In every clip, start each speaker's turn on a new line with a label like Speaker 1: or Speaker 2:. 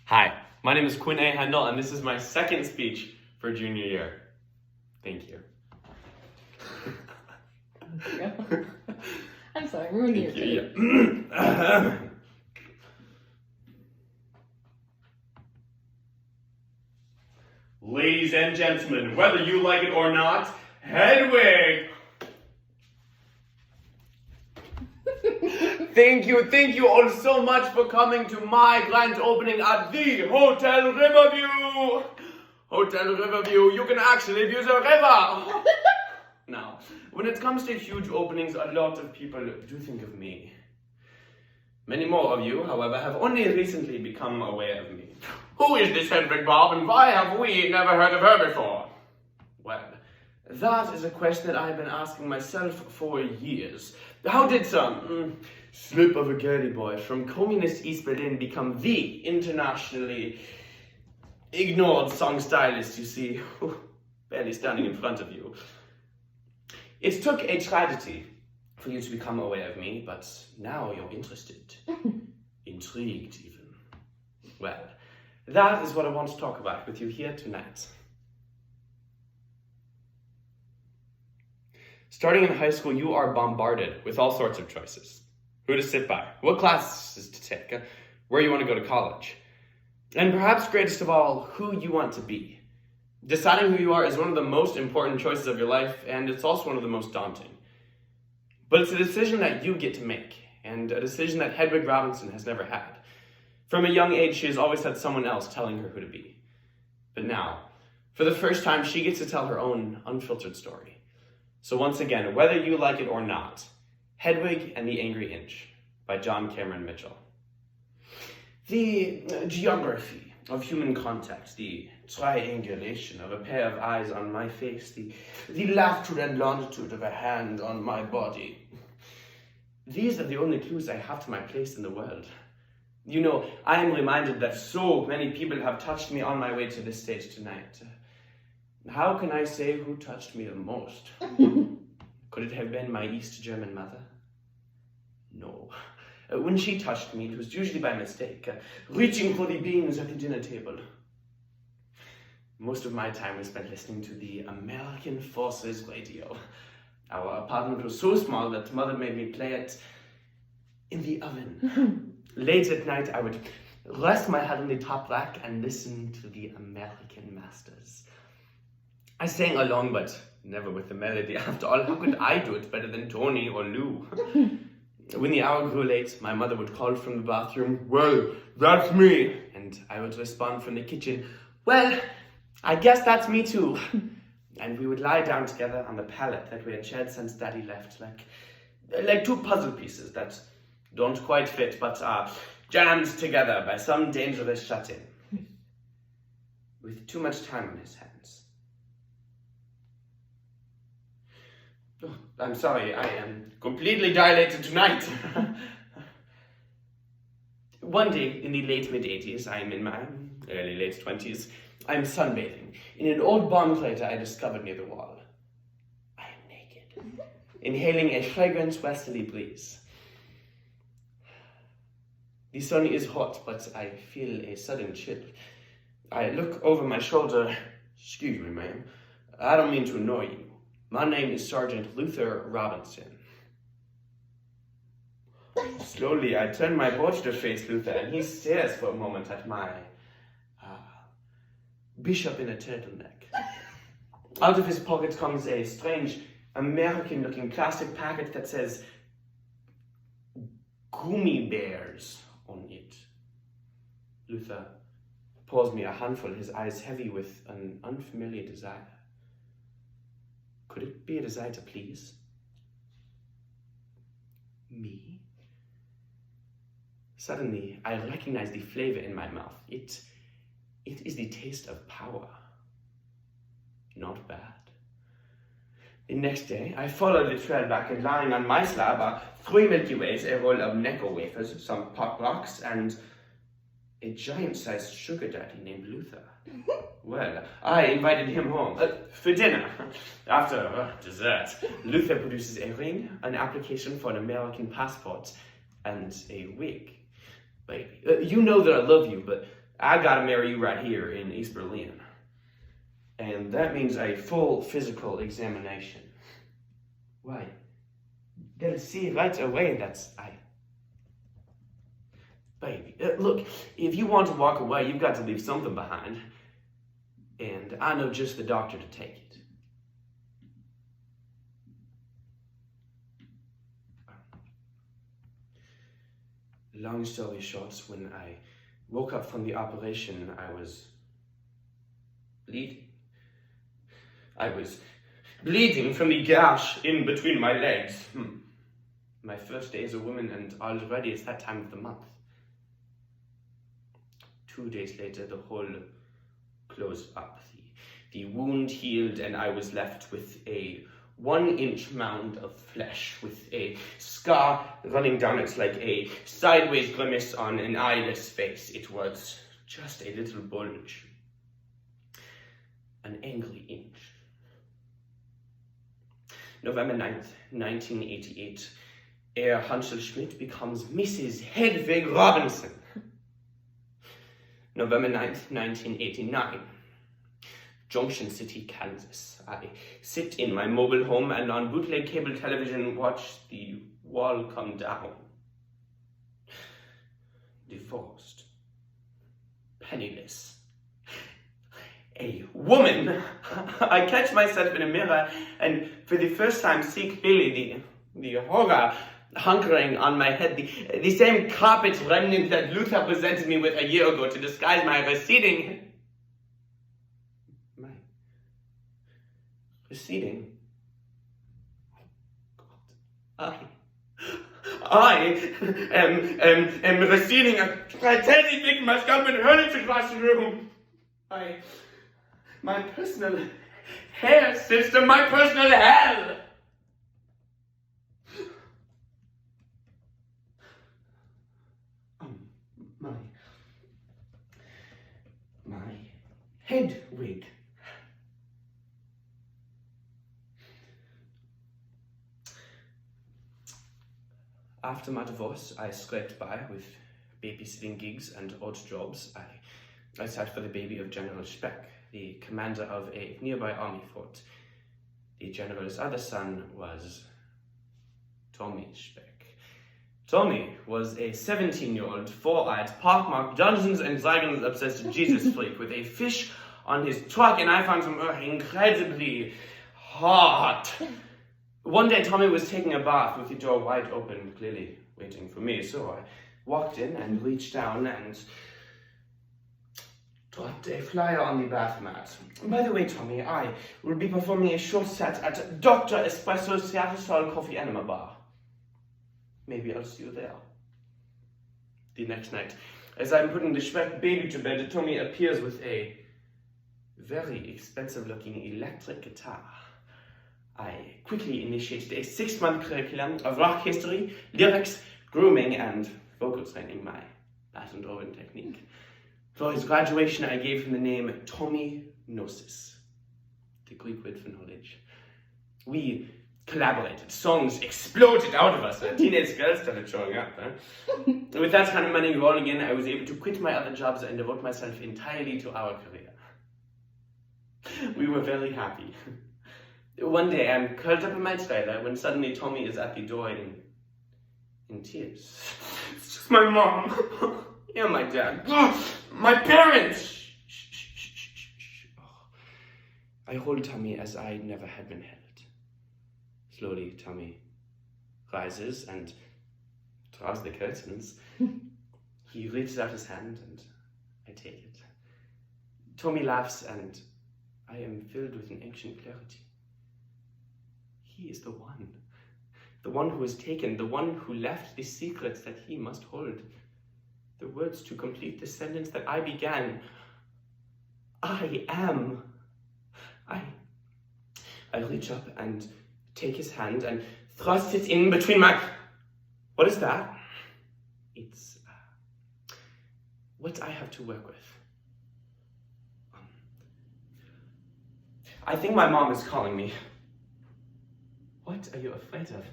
Speaker 1: Hi, my name is Quinn A. Handel, and this is my second speech for junior year. Thank you.
Speaker 2: I'm sorry, ruined your day.
Speaker 1: Ladies and gentlemen, whether you like it or not, Hedwig! Thank you all so much for coming to my grand opening at the Hotel Riverview! Hotel Riverview, you can actually view the river! Now, when it comes to huge openings, a lot of people do think of me. Many more of you, however, have only recently become aware of me. Who is this Hedwig, Bob, and why have we never heard of her before? Well, that is a question that I've been asking myself for years. How did some slip of a girly boy from communist East Berlin become the internationally ignored song stylist you see barely standing in front of you? It took a tragedy for you to become aware of me, but now you're interested. Intrigued, even. Well, that is what I want to talk about with you here tonight. Starting in high school, you are bombarded with all sorts of choices. Who to sit by, what classes to take, where you want to go to college. And perhaps greatest of all, who you want to be. Deciding who you are is one of the most important choices of your life, and it's also one of the most daunting. But it's a decision that you get to make, and a decision that Hedwig Robinson has never had. From a young age, she has always had someone else telling her who to be. But now, for the first time, she gets to tell her own unfiltered story. So once again, whether you like it or not, Hedwig and the Angry Inch by John Cameron Mitchell. The geography of human contact, the triangulation of a pair of eyes on my face, the latitude and longitude of a hand on my body. These are the only clues I have to my place in the world. You know, I am reminded that so many people have touched me on my way to this stage tonight. How can I say who touched me the most? Could it have been my East German mother? No. When she touched me, it was usually by mistake, reaching for the beans at the dinner table. Most of my time was spent listening to the American Forces radio. Our apartment was so small that Mother made me play it in the oven. Late at night, I would rest my head on the top rack and listen to the American masters. I sang along, but never with the melody. After all, how could I do it better than Tony or Lou? When the hour grew late, my mother would call from the bathroom, "Well, that's me." And I would respond from the kitchen, "Well, I guess that's me too." And we would lie down together on the pallet that we had shared since Daddy left, like two puzzle pieces that don't quite fit, but are jammed together by some dangerous shut-in. With too much time on his hands. Oh, I'm sorry, I am completely dilated tonight. One day, in the late mid-80s, I am in my early late 20s, I am sunbathing in an old bomb crater I discovered near the wall. I am naked, inhaling a fragrant westerly breeze. The sun is hot, but I feel a sudden chill. I look over my shoulder. "Excuse me, ma'am. I don't mean to annoy you. My name is Sergeant Luther Robinson." Slowly, I turn my watch to face Luther, and he stares for a moment at my bishop in a turtleneck. Out of his pocket comes a strange, American-looking plastic packet that says "Gummy Bears" on it. Luther pours me a handful, his eyes heavy with an unfamiliar desire. Could it be a desire to please? Me? Suddenly, I recognize the flavor in my mouth. It is the taste of power. Not bad. The next day, I follow the trail back, and lying on my slab are 3 Milky Ways, a roll of Necco wafers, some pop rocks, and a giant-sized sugar daddy named Luther. Well, I invited him home for dinner. After dessert, Luther produces a ring, an application for an American passport, and a wig. Baby, you know that I love you, but I gotta marry you right here in East Berlin. And that means a full physical examination. Why? They'll see right away that's Baby, look, if you want to walk away, you've got to leave something behind. And I know just the doctor to take it. Long story short, when I woke up from the operation, I was bleeding. I was bleeding from the gash in between my legs. My first day as a woman, and already it's that time of the month. 2 days later, the hole closed up. The wound healed, and I was left with a 1-inch mound of flesh with a scar running down it like a sideways grimace on an eyeless face. It was just a little bulge. An angry inch. November 9th, 1988. Herr Hansel Schmidt becomes Mrs. Hedwig Robinson. November 9th, 1989. Junction City, Kansas. I sit in my mobile home and on bootleg cable television watch the wall come down. Divorced. Penniless. A woman. I catch myself in a mirror and for the first time see clearly the horror hunkering on my head, the same carpet remnant that Luther presented me with a year ago to disguise my receding. Receding? Oh, God. I am receding. I tell die Blicken, was gab mir Hölle zu Klassenroom. My personal hair system, my personal hell. My Hedwig. After my divorce, I scraped by with babysitting gigs and odd jobs. I sat for the baby of General Speck, the commander of a nearby army fort. The general's other son was Tommy Speck. Tommy was a 17-year-old, four-eyed, pockmarked, Dungeons and Dragons obsessed Jesus freak with a fish on his truck, and I found him incredibly hot. One day, Tommy was taking a bath with the door wide open, clearly waiting for me, so I walked in and reached down and dropped a flyer on the bath mat. By the way, Tommy, I will be performing a short set at Dr. Espresso's Seattle Style Coffee Enema Bar. Maybe I'll see you there. The next night, as I'm putting the Speck baby to bed, Tommy appears with a very expensive-looking electric guitar. I quickly initiated a 6-month curriculum of rock history, lyrics, grooming, and vocal training, my patent drawing technique. For his graduation, I gave him the name Tommy Gnosis, the Greek word for knowledge. We collaborated. Songs exploded out of us. Teenage girls started showing up. With that kind of money rolling in, I was able to quit my other jobs and devote myself entirely to our career. We were very happy. One day, I'm curled up in my trailer when suddenly Tommy is at the door in tears. It's just my mom. Yeah, my dad. My parents. I hold Tommy as I never had been held. Slowly, Tommy rises and draws the curtains. He reaches out his hand and I take it. Tommy laughs and I am filled with an ancient clarity. He is the one who has taken, the one who left the secrets that he must hold, the words to complete the sentence that I began. I am. I reach up and take his hand and thrust it in between my... What is that? It's what I have to work with. I think my mom is calling me. What are you afraid of?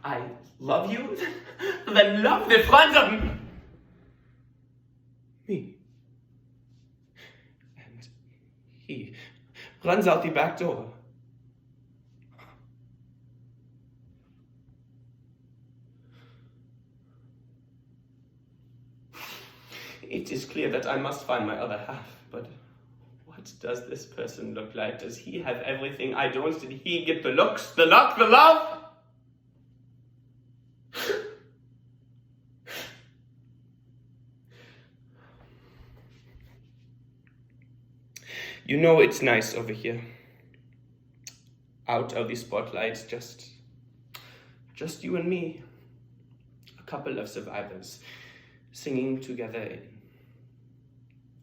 Speaker 1: I love you. The love, the front of me. me. And he runs out the back door. It is clear that I must find my other half, but what does this person look like? Does he have everything I don't? Did he get the looks, the luck, the love? You know it's nice over here. Out of the spotlight, just you and me. A couple of survivors singing together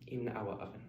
Speaker 1: in our oven.